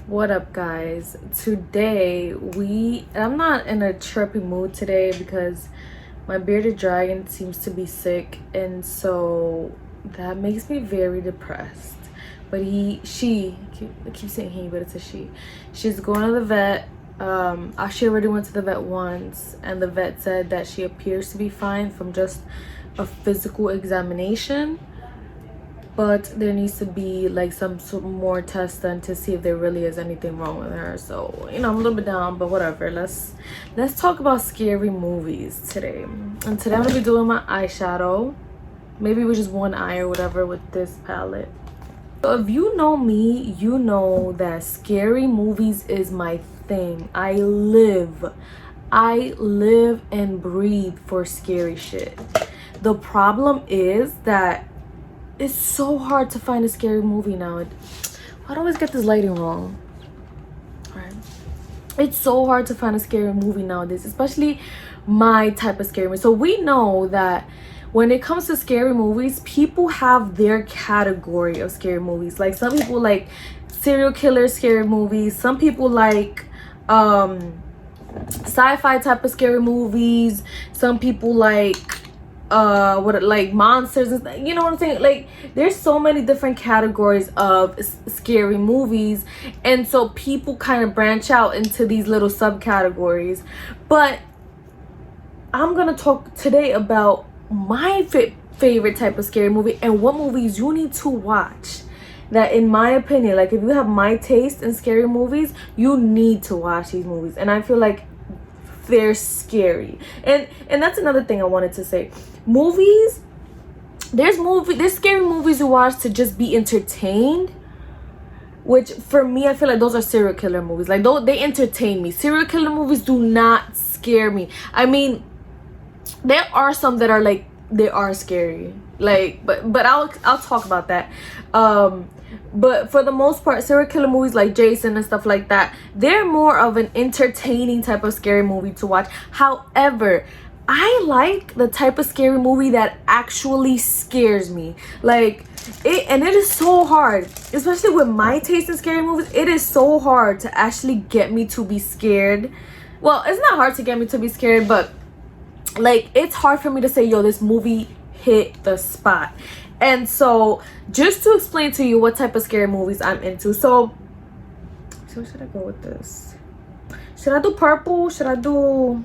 What up, guys? Today I'm not in a chirpy mood today because my bearded dragon seems to be sick, and so that makes me very depressed. But I keep saying he, but it's a she. She's going to the vet. She already went to the vet once, and the vet said that she appears to be fine from just a physical examination, but there needs to be like some more tests done to see if there really is anything wrong with her. So I'm a little bit down, but whatever. Let's talk about scary movies today. And today I'm gonna be doing my eyeshadow, maybe with just one eye or whatever, with this palette. So if you know me, you know that scary movies is my thing. I live and breathe for scary shit. The problem is that it's so hard to find a scary movie now. I always get this lighting wrong. All right. It's so hard to find a scary movie nowadays, especially my type of scary movie. So we know that when it comes to scary movies, people have their category of scary movies. Like some people like serial killer scary movies. Some people like sci-fi type of scary movies. Some people like like monsters and you know what I'm saying. Like there's so many different categories of scary movies, and so people kind of branch out into these little subcategories. But I'm gonna talk today about my favorite type of scary movie and what movies you need to watch that, in my opinion, like if you have my taste in scary movies, you need to watch these movies. And I feel like they're scary. And that's another thing I wanted to say. Movies, there's scary movies you watch to just be entertained, which for me, I feel like those are serial killer movies. Like they entertain me. Serial killer movies do not scare me. I mean, there are some that are like, they are scary, like, but I'll talk about that. But for the most part, serial killer movies like Jason and stuff like that, they're more of an entertaining type of scary movie to watch. However, I like the type of scary movie that actually scares me. Like it is so hard, especially with my taste in scary movies. It is so hard to actually get me to be scared. Well, it's not hard to get me to be scared, but like it's hard for me to say, yo, this movie hit the spot. And so just to explain to you what type of scary movies I'm into. So where should I go with this? Should I do purple? Should I do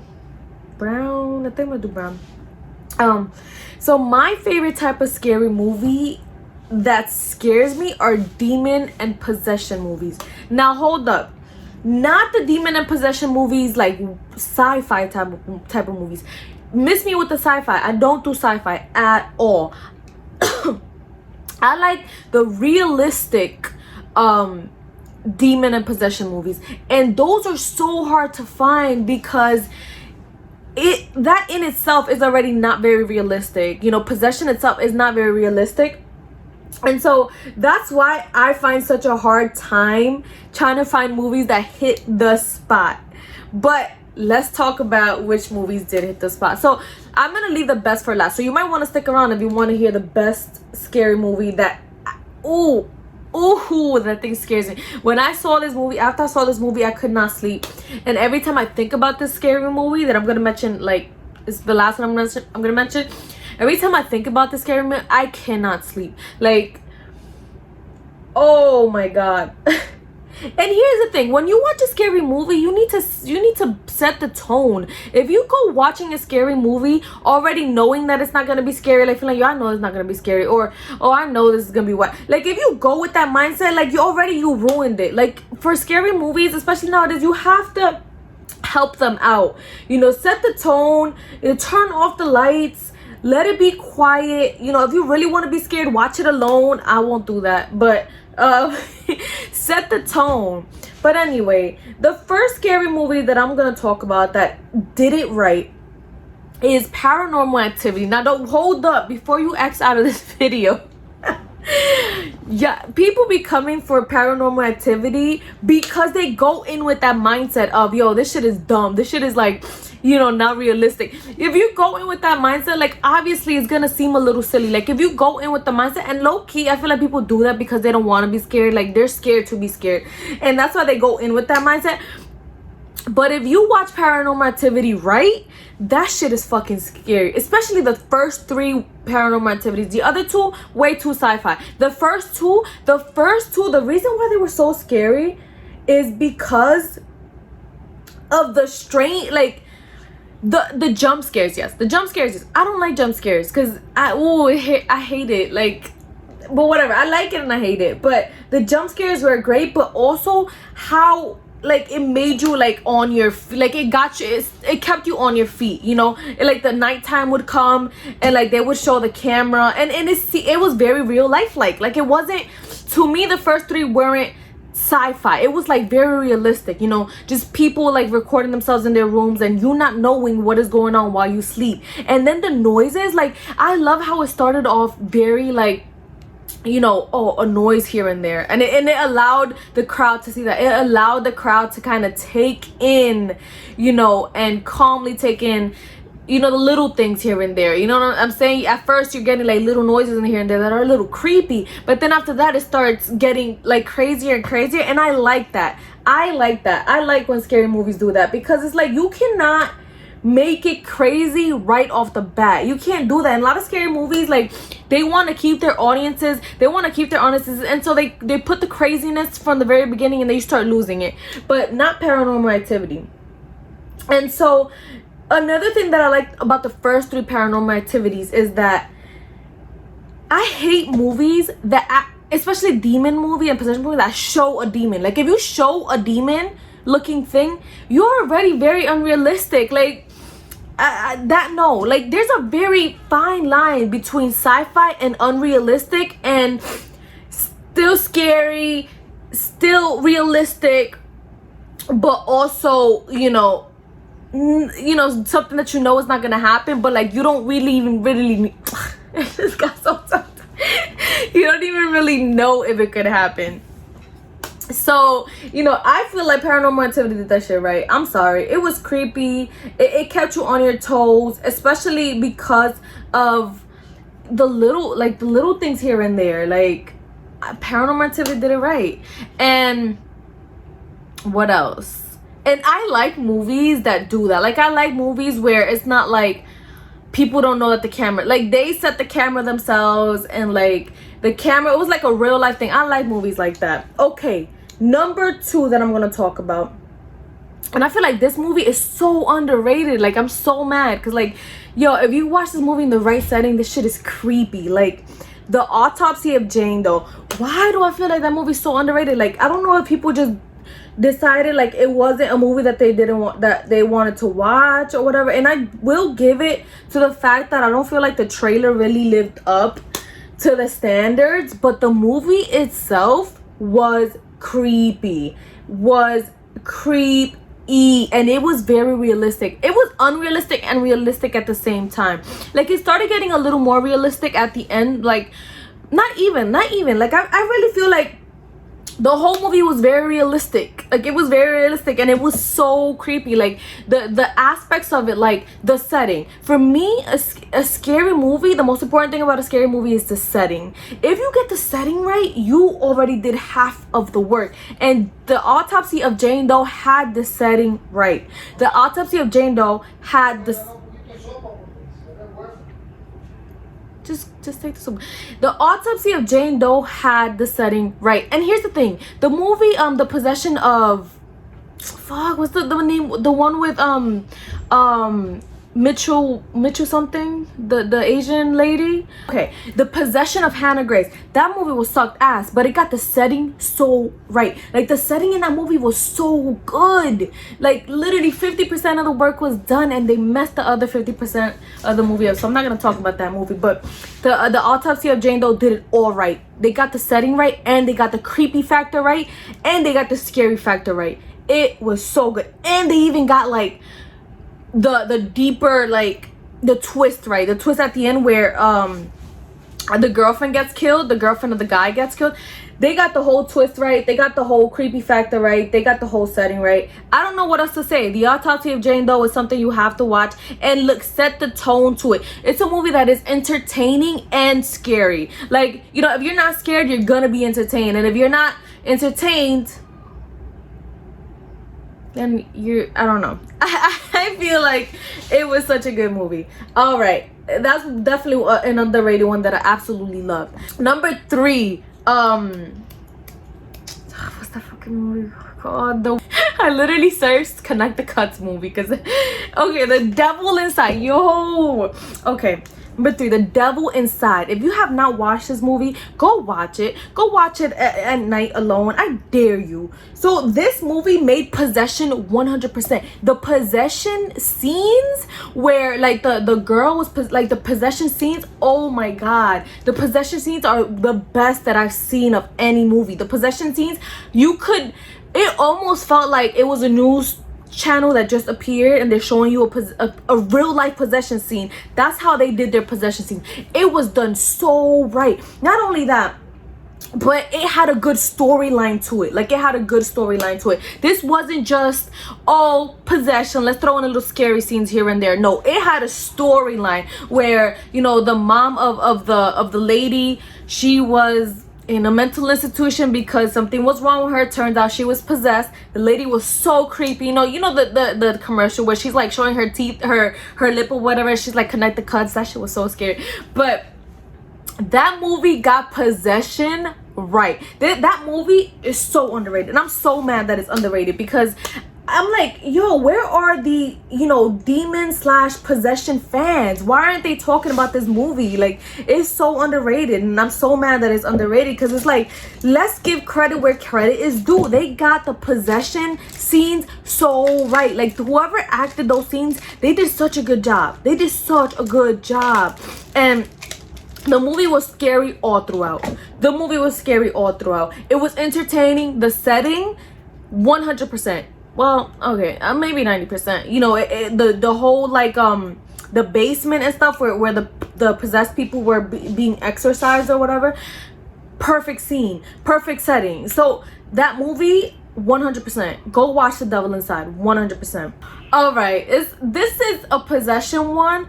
brown? I think I'm gonna do brown. So my favorite type of scary movie that scares me are demon and possession movies. Now hold up. Not the demon and possession movies like sci-fi type of movies. Miss me with the sci-fi. I don't do sci-fi at all. I like the realistic demon and possession movies, and those are so hard to find because that in itself is already not very realistic. Possession itself is not very realistic. And so that's why I find such a hard time trying to find movies that hit the spot. But let's talk about which movies did hit the spot. So I'm going to leave the best for last. So you might want to stick around if you want to hear the best scary movie that, that thing scares me. When I saw this movie, after I saw this movie, I could not sleep. And every time I think about this scary movie that I'm going to mention, like it's the last one I'm going to mention. Every time I think about this scary movie, I cannot sleep. Like, oh my God. And here's the thing, when you watch a scary movie, you need to set the tone. If you go watching a scary movie already knowing that it's not gonna be scary, like feeling like, yo, I know it's not gonna be scary, or oh, I know this is gonna be what. Like if you go with that mindset, like you ruined it. Like for scary movies, especially nowadays, you have to help them out. Set the tone, turn off the lights, let it be quiet. If you really want to be scared, watch it alone. I won't do that, but set the tone. But anyway, the first scary movie that I'm gonna talk about that did it right is Paranormal Activity. Now don't hold up before you X out of this video. Yeah, people be coming for Paranormal Activity because they go in with that mindset of, yo, this shit is dumb, this shit is like, you know, not realistic. If you go in with that mindset, like, obviously it's gonna seem a little silly. Like, if you go in with the mindset, and low-key I feel like people do that because they don't want to be scared. Like, they're scared to be scared, and that's why they go in with that mindset. But if you watch Paranormal Activity right, that shit is fucking scary. Especially the first 3 Paranormal Activities. The other 2, way too sci-fi. The first two, the reason why they were so scary is because of the strain, like the jump scares. Yes, the jump scares. Yes. I don't like jump scares because I hate it. Like, but whatever. I like it and I hate it. But the jump scares were great, but also how, like, it made you like on your like, it got you, it kept you on your feet, you know. Like the nighttime would come and like they would show the camera, and it was very real life like it wasn't, to me the first 3 weren't sci-fi. It was like very realistic, you know, just people like recording themselves in their rooms and you not knowing what is going on while you sleep. And then the noises, like, I love how it started off very like, you know, oh, a noise here and there, and it allowed the crowd to see that. It allowed the crowd to kind of take in, you know, and calmly take in, you know, the little things here and there. You know what I'm saying? At first you're getting like little noises in here and there that are a little creepy, but then after that it starts getting like crazier and crazier, and I like that. I like when scary movies do that, because it's like you cannot make it crazy right off the bat. You can't do that. In a lot of scary movies, like, they want to keep their audiences, and so they put the craziness from the very beginning and they start losing it. But not Paranormal Activity. And so another thing that I like about the first 3 Paranormal Activities is that I hate movies that, especially demon movie and possession movie, that show a demon. Like, if you show a demon looking thing, you're already very unrealistic. Like, no, like, there's a very fine line between sci-fi and unrealistic, and still scary, still realistic, but also, you know, something that you know is not gonna happen, but like you don't really this got so tough. You don't even really know if it could happen. So, you know, I feel like Paranormal Activity did that shit right. I'm sorry. It was creepy. It kept you on your toes, especially because of the little things here and there. Like, Paranormal Activity did it right. And what else? And I like movies that do that. Like, I like movies where it's not like people don't know that the camera, like, they set the camera themselves, and like the camera, it was like a real life thing. I like movies like that. Okay, number 2 that I'm gonna talk about, and I feel like this movie is so underrated. Like, I'm so mad because, like, yo, if you watch this movie in the right setting, this shit is creepy. Like, the Autopsy of Jane Doe. Why do I feel like that movie's so underrated? Like, I don't know if people just decided like it wasn't a movie that they didn't want, that they wanted to watch or whatever. And I will give it to the fact that I don't feel like the trailer really lived up to the standards, but the movie itself was creepy, and it was very realistic. It was unrealistic and realistic at the same time. Like, it started getting a little more realistic at the end. Like, not even like, I really feel like the whole movie was very realistic. Like, it was very realistic, and it was so creepy. Like, the aspects of it, like the setting. For me, a scary movie, the most important thing about a scary movie is the setting. If you get the setting right, you already did half of the work. And the Autopsy of Jane Doe had the setting right. The Autopsy of Jane Doe had the just take this over. The Autopsy of Jane Doe had the setting right. And here's the thing, the movie the Possession of, what's the name, the one with Mitchell something, the Asian lady. Okay, The Possession of Hannah Grace. That movie was sucked ass, but it got the setting so right. Like, the setting in that movie was so good. Like, literally 50% of the work was done, and they messed the other 50% of the movie up. So I'm not gonna talk about that movie, but the Autopsy of Jane Doe did it all right. They got the setting right, and they got the creepy factor right, and they got the scary factor right. It was so good. And they even got like the deeper, like, the twist right, the twist at the end where the girlfriend gets killed, the girlfriend of the guy gets killed. They got the whole twist right. They got the whole creepy factor right. They got the whole setting right. I don't know what else to say. The Autopsy of Jane Doe is something you have to watch, and look, set the tone to it. It's a movie that is entertaining and scary. Like, you know, if you're not scared, you're gonna be entertained, and if you're not entertained, then you're, I don't know. I feel like it was such a good movie. All right, that's definitely an underrated one that I absolutely love. Number 3, what's that fucking movie called? I literally searched Connect the Cuts movie because, okay, The Devil Inside. Yo, okay. Number 3, The Devil Inside. If you have not watched this movie, go watch it. Go watch it at night alone. I dare you. So this movie made possession 100%. The possession scenes where like the girl was like the possession scenes. Oh my god, the possession scenes are the best that I've seen of any movie. The possession scenes, it almost felt like it was a news channel that just appeared and they're showing you a real life possession scene. That's how they did their possession scene. It was done so right. Not only that, but it had a good storyline to it. Like, it had a good storyline to it. This wasn't just, oh, possession, let's throw in a little scary scenes here and there. No, it had a storyline where, you know, the mom of the lady, she was in a mental institution because something was wrong with her. Turns out she was possessed. The lady was so creepy. You know the commercial where she's like showing her teeth, her lip or whatever. She's like, connect the cuts. That shit was so scary. But that movie got possession right. That movie is so underrated, and I'm so mad that it's underrated because I'm like, yo, where are the, you know, demon / possession fans? Why aren't they talking about this movie? Like, it's so underrated, and I'm so mad that it's underrated because it's like, let's give credit where credit is due. They got the possession scenes so right. Like, whoever acted those scenes, they did such a good job. They did such a good job. And the movie was scary all throughout. The movie was scary all throughout. It was entertaining. The setting, 100%. Well, okay, maybe 90%. You know, the whole like the basement and stuff where the possessed people were being exorcised or whatever. Perfect scene, perfect setting. So that movie, 100%. Go watch The Devil Inside, 100%. All right, this is a possession one,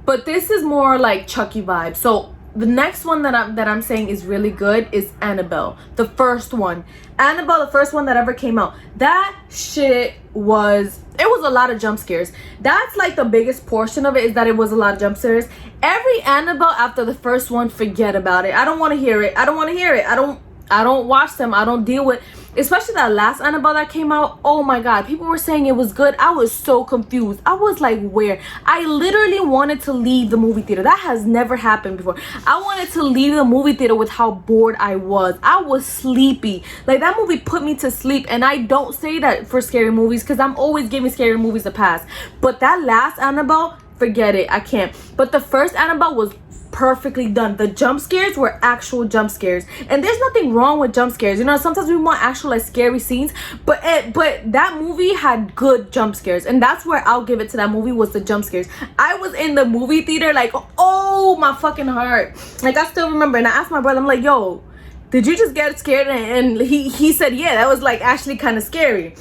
but this is more like Chucky vibe. So the next one that I'm saying is really good is Annabelle, the first one. Annabelle, the first one that ever came out. That shit was a lot of jump scares. That's like the biggest portion of it, is that it was a lot of jump scares. Every Annabelle after the first one, forget about it. I don't want to hear it. I don't want to hear it. I don't watch them. I don't deal with, especially that last Annabelle that came out. Oh my god, people were saying it was good. I was so confused. I was like, where? I literally wanted to leave the movie theater. That has never happened before. I wanted to leave the movie theater with how bored I was. I was sleepy. Like, that movie put me to sleep, and I don't say that for scary movies because I'm always giving scary movies a pass. But that last Annabelle, forget it. I can't. But the first Annabelle was perfectly done. The jump scares were actual jump scares, and there's nothing wrong with jump scares. You know, sometimes we want actual like scary scenes, but that movie had good jump scares, and that's where I'll give it to that movie, was the jump scares. I was in the movie theater like, oh my fucking heart. Like, I still remember, and I asked my brother, I'm like, yo, did you just get scared? And he said, yeah, that was like actually kind of scary.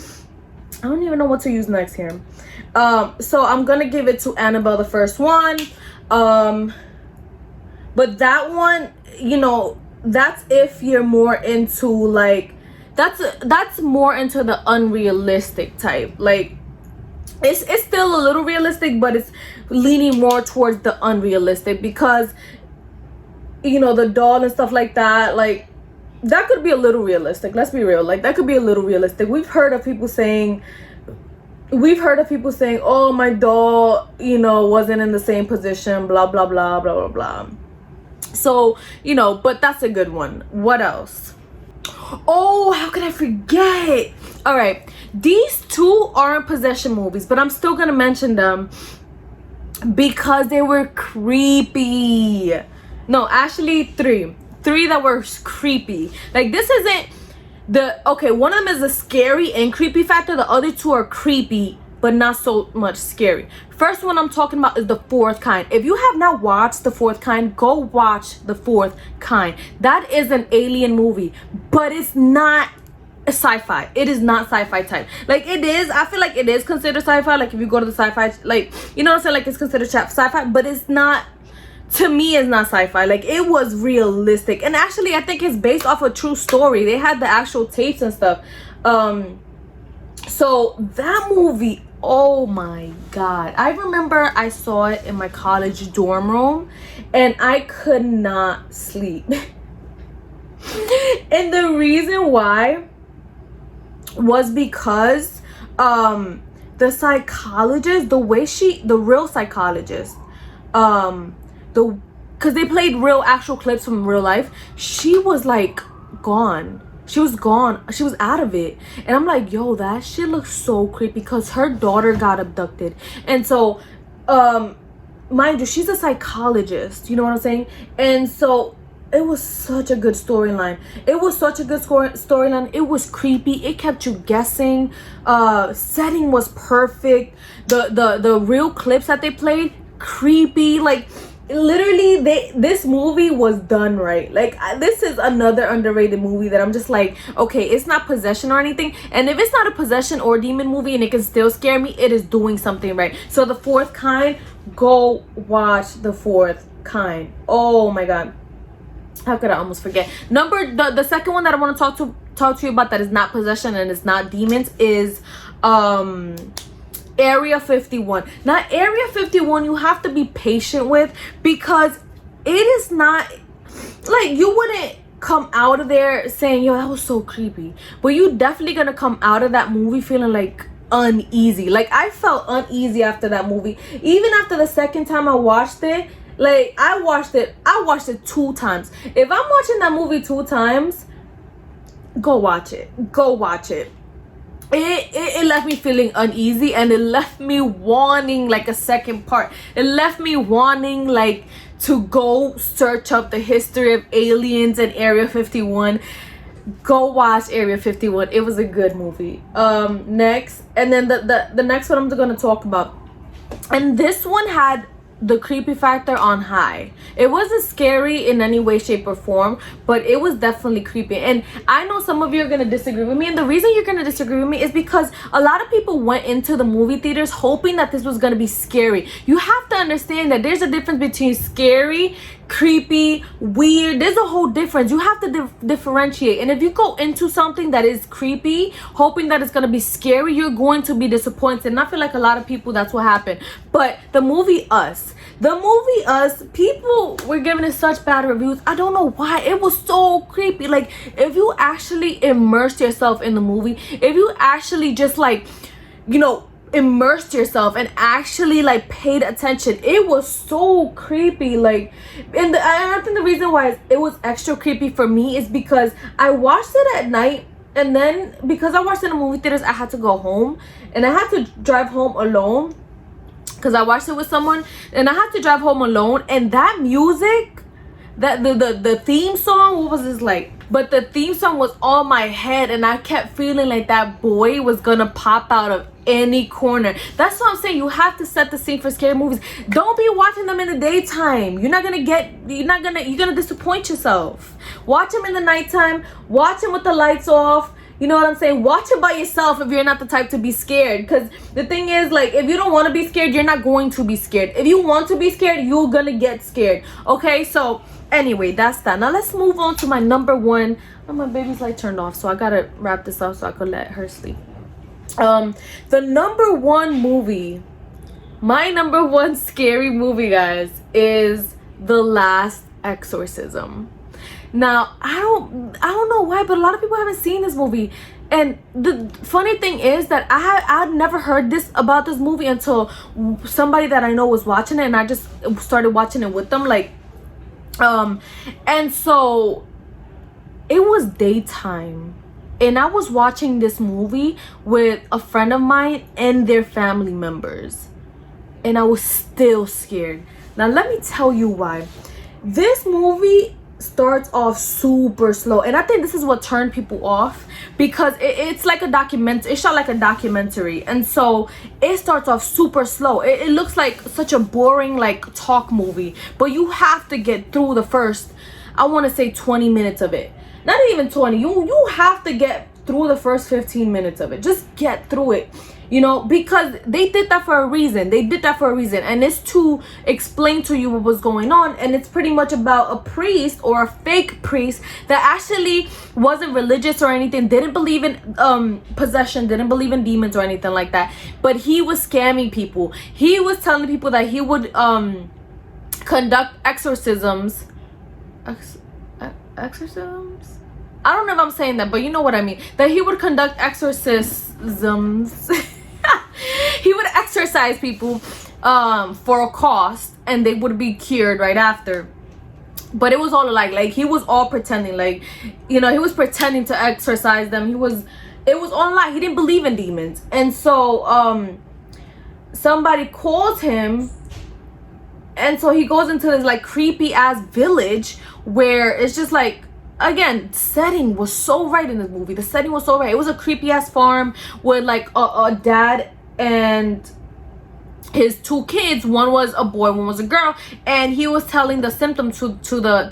I don't even know what to use next here. So I'm gonna give it to Annabelle, the first one. But that one, you know, that's if you're more into like, that's more into the unrealistic type. Like, it's still a little realistic, but it's leaning more towards the unrealistic because, you know, the doll and stuff like that, like, that could be a little realistic. Let's be real. Like, that could be a little realistic. We've heard of people saying, oh, my doll, you know, wasn't in the same position, blah, blah, blah, blah, blah, blah. So, you know, but that's a good one. What else? Oh, how could I forget? All right, these two aren't possession movies, but I'm still gonna mention them because they were creepy. No, actually three that were creepy. Like, this isn't okay, one of them is a scary and creepy factor. The other two are creepy, but not so much scary. First one I'm talking about is The Fourth Kind. If you have not watched The Fourth Kind, go watch The Fourth Kind. That is an alien movie, but it's not sci-fi. It is not sci-fi type. Like, it is, I feel like it is considered sci-fi. Like, if you go to the sci-fi, like, you know what I'm saying, like, it's considered sci-fi, but it's not, to me, it's not sci-fi. Like, it was realistic, and actually I think it's based off a true story. They had the actual tapes and stuff. So that movie, oh my god, I remember I saw it in my college dorm room and I could not sleep. And the reason why was because the psychologist, the real psychologist, because they played real actual clips from real life, she was like gone. She was gone. She was out of it. And I'm like, yo, that shit looks so creepy, because her daughter got abducted. And so mind you, she's a psychologist, you know what I'm saying? And so it was such a good storyline. It was such a good storyline. It was creepy. It kept you guessing. Setting was perfect. The real clips that they played, creepy. Like, literally, this movie was done right. Like, this is another underrated movie that I'm just like, okay, it's not possession or anything. And if it's not a possession or demon movie and it can still scare me, it is doing something right. So The Fourth Kind, go watch The Fourth Kind. Oh my god, how could I almost forget? The second one that I want to talk to you about that is not possession and it's not demons is Area 51. Now, Area 51 you have to be patient with, because it is not like, you wouldn't come out of there saying, yo, that was so creepy, but you definitely gonna come out of that movie feeling like uneasy. Like, I felt uneasy after that movie. Even after the second time I watched it, like, I watched it 2 times. If I'm watching that movie 2 times, go watch it. It left me feeling uneasy, and it left me wanting like a second part. It left me wanting like to go search up the history of aliens and Area 51. Go watch Area 51. It was a good movie. Next, and then the next one I'm gonna talk about, and this one had the creepy factor on high. It wasn't scary in any way, shape, or form, but it was definitely creepy. And I know some of you are gonna disagree with me, and the reason you're gonna disagree with me is because a lot of people went into the movie theaters hoping that this was gonna be scary. You have to understand that there's a difference between scary, creepy, weird. There's a whole difference. You have to differentiate. And if you go into something that is creepy hoping that it's gonna be scary, you're going to be disappointed. And I feel like a lot of people, that's what happened. But the movie Us, people were giving it such bad reviews. I don't know why. It was so creepy. Like, if you actually immersed yourself in the movie, if you actually just like, you know, immersed yourself and actually like paid attention, it was so creepy. Like, and I think the reason why it was extra creepy for me is because I watched it at night, and then because I watched it in the movie theaters, I had to go home, and I had to drive home alone because I watched it with someone, and I had to drive home alone. And that music, that the theme song, what was this like? But the theme song was on my head, and I kept feeling like that boy was gonna pop out of any corner. That's what I'm saying. You have to set the scene for scary movies. Don't be watching them in the daytime. You're gonna disappoint yourself. Watch them in the nighttime. Watch them with the lights off. You know what I'm saying? Watch it by yourself if you're not the type to be scared. Because the thing is, like, if you don't want to be scared, you're not going to be scared. If you want to be scared, you're gonna get scared. Okay, so anyway, that's that. Now let's move on to my number one. Oh, my baby's light turned off, so I gotta wrap this up so I could let her sleep. The number one movie, my number one scary movie, guys, is The Last Exorcism. Now, I don't know why, but a lot of people haven't seen this movie. And the funny thing is that I'd never heard about this movie until somebody that I know was watching it, and I just started watching it with them. Like, and so it was daytime, and I was watching this movie with a friend of mine and their family members, and I was still scared. Now, let me tell you why. This movie starts off super slow, and I think this is what turned people off, because it's like a document, it's shot like a documentary, and so it starts off super slow. It looks like such a boring like talk movie, but you have to get through the first, I want to say 20 minutes of it. Not even 20. You have to get through the first 15 minutes of it. Just get through it, you know, because they did that for a reason. They did that for a reason, and it's to explain to you what was going on. And it's pretty much about a priest, or a fake priest, that actually wasn't religious or anything, didn't believe in possession, didn't believe in demons or anything like that, but he was scamming people. He was telling people that he would conduct exorcisms. Exorcisms? I don't know if I'm saying that, but you know what I mean. That he would conduct exorcisms. He would exorcise people for a cost, and they would be cured right after. But it was all like he was all pretending, like, you know, he was pretending to exorcise them. It was all a lie. He didn't believe in demons. And so somebody calls him, and so he goes into this like creepy ass village where it's just like, again, setting was so right in this movie. The setting was so right. It was a creepy ass farm with like a dad and his two kids. One was a boy, one was a girl, and he was telling the symptoms to the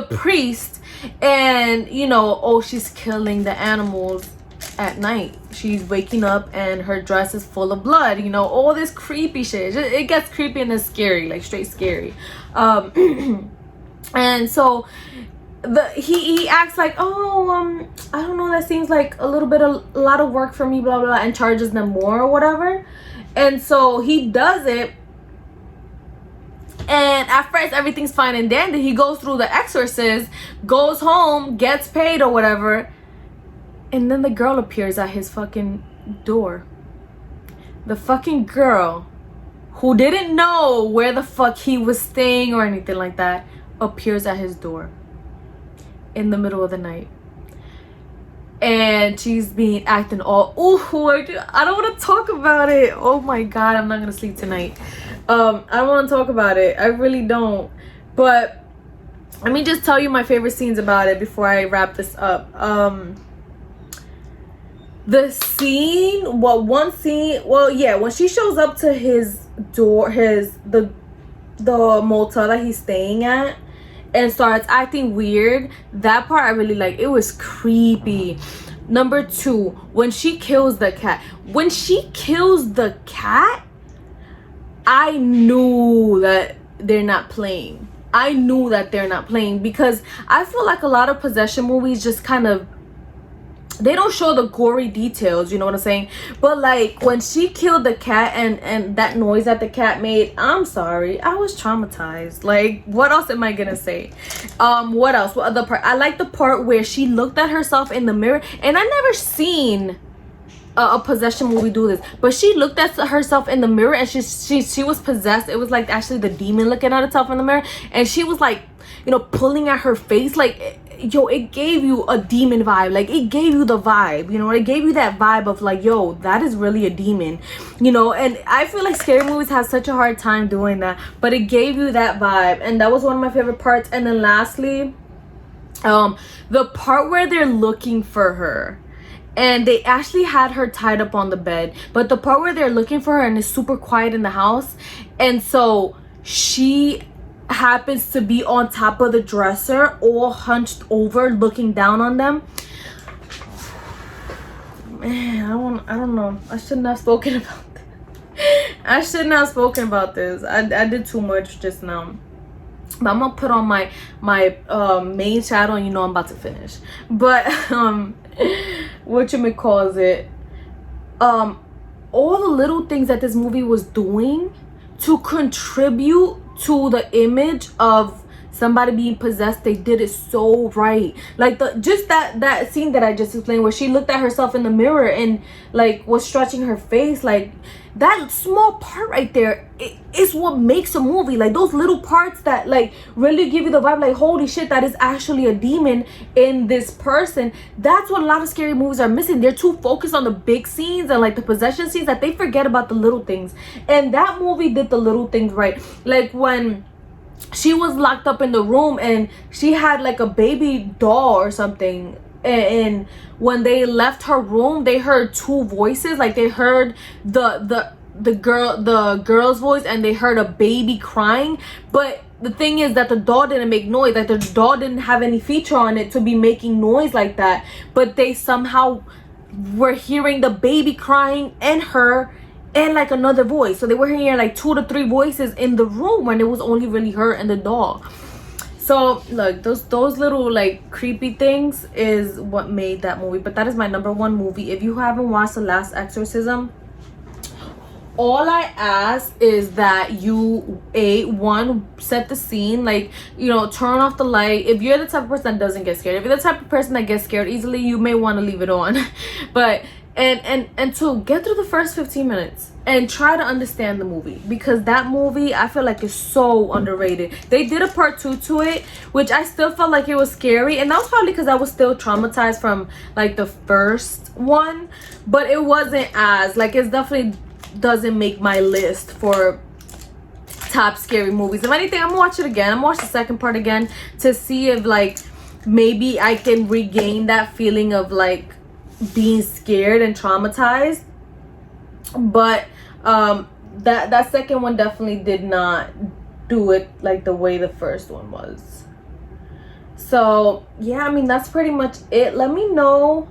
priest, and you know, oh, she's killing the animals at night. She's waking up and her dress is full of blood, you know, all this creepy shit. It gets creepy and it's scary, like straight scary. And so he acts like, oh, I don't know, that seems like a lot of work for me, blah blah blah, and charges them more or whatever. And so he does it, and at first everything's fine and dandy. He goes through the exorcist, goes home, gets paid or whatever, and then the girl appears at his fucking door. The fucking girl, who didn't know where the fuck he was staying or anything like that, appears at his door in the middle of the night. And she's acting all, ooh, I don't want to talk about it. Oh my god, I'm not gonna sleep tonight. I don't want to talk about it. I really don't. But let me just tell you my favorite scenes about it before I wrap this up. The scene, when she shows up to his door, the motel that he's staying at, and starts acting weird, that part I really like. It was creepy. Number 2, when she kills the cat. When she kills the cat, I knew that they're not playing. Because I feel like a lot of possession movies just kind of, they don't show the gory details, you know what I'm saying? But like when she killed the cat and that noise that the cat made, I'm sorry, I was traumatized. Like, what else am I gonna say? What else? What other part? I like the part where she looked at herself in the mirror, and I never seen a possession movie do this, but she looked at herself in the mirror, and she was possessed. It was like actually the demon looking at itself in the mirror, and she was like, you know, pulling at her face, like, yo, it gave you a demon vibe. Like, it gave you the vibe, you know, it gave you that vibe of like, yo, that is really a demon, you know. And I feel like scary movies have such a hard time doing that, but it gave you that vibe, and that was one of my favorite parts. And then lastly, the part where they're looking for her, and they actually had her tied up on the bed, but the part where they're looking for her and it's super quiet in the house, and so she happens to be on top of the dresser, all hunched over, looking down on them. Man, I don't know. I shouldn't have spoken about this. I did too much just now. But I'm gonna put on my main shadow, and you know I'm about to finish. But whatchamacallit, all the little things that this movie was doing to contribute to the image of somebody being possessed, they did it so right. Like that scene that I just explained, where she looked at herself in the mirror and like was stretching her face, like that small part right there is what makes a movie. Like those little parts that like really give you the vibe, like holy shit, that is actually a demon in this person. That's what a lot of scary movies are missing. They're too focused on the big scenes and like the possession scenes that they forget about the little things. And that movie did the little things right. Like when she was locked up in the room, and she had like a baby doll or something. And when they left her room, they heard two voices. Like they heard the girl's voice, and they heard a baby crying. But the thing is that the doll didn't make noise. Like the doll didn't have any feature on it to be making noise like that. But they somehow were hearing the baby crying and her and like another voice. So they were hearing like 2 to 3 voices in the room when it was only really her and the doll. So look, those little like creepy things is what made that movie. But that is my #1 movie. If you haven't watched The Last Exorcism, all I ask is that you set the scene, like, you know, turn off the light. If you're the type of person that doesn't get scared, if you're the type of person that gets scared easily, you may want to leave it on. But and to get through the first 15 minutes and try to understand the movie, because that movie I feel like is so underrated. They did a part 2 to it, which I still felt like it was scary, and that was probably because I was still traumatized from like the first one. But it wasn't as like, it's definitely doesn't make my list for top scary movies. If anything, I'm gonna watch it again. I'm gonna watch the second part again to see if like maybe I can regain that feeling of like being scared and traumatized. But that second one definitely did not do it like the way the first one was. So yeah, I mean, that's pretty much it. Let me know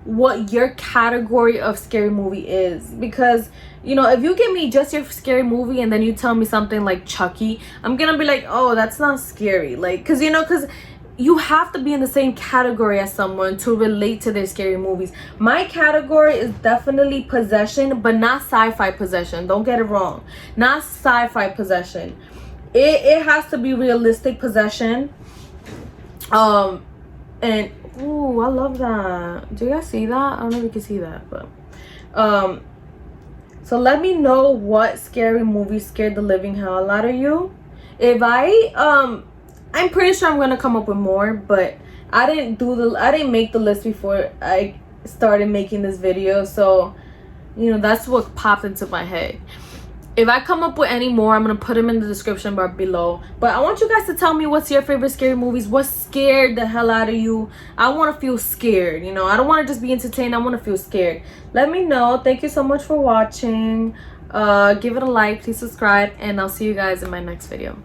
what your category of scary movie is, because, you know, if you give me just your scary movie and then you tell me something like Chucky, I'm gonna be like, oh, that's not scary. Like, because you have to be in the same category as someone to relate to their scary movies. My category is definitely possession, but not sci-fi possession. Don't get it wrong. Not sci-fi possession. It has to be realistic possession. And ooh, I love that. Do you guys see that? I don't know if you can see that, but so let me know what scary movie scared the living hell out of you. If I'm pretty sure I'm gonna come up with more, but I didn't make the list before I started making this video, so you know, that's what popped into my head. If I come up with any more, I'm gonna put them in the description bar below. But I want you guys to tell me what's your favorite scary movies. What scared the hell out of you? I want to feel scared, you know. I don't want to just be entertained. I want to feel scared. Let me know. Thank you so much for watching. Give it a like, please subscribe, and I'll see you guys in my next video.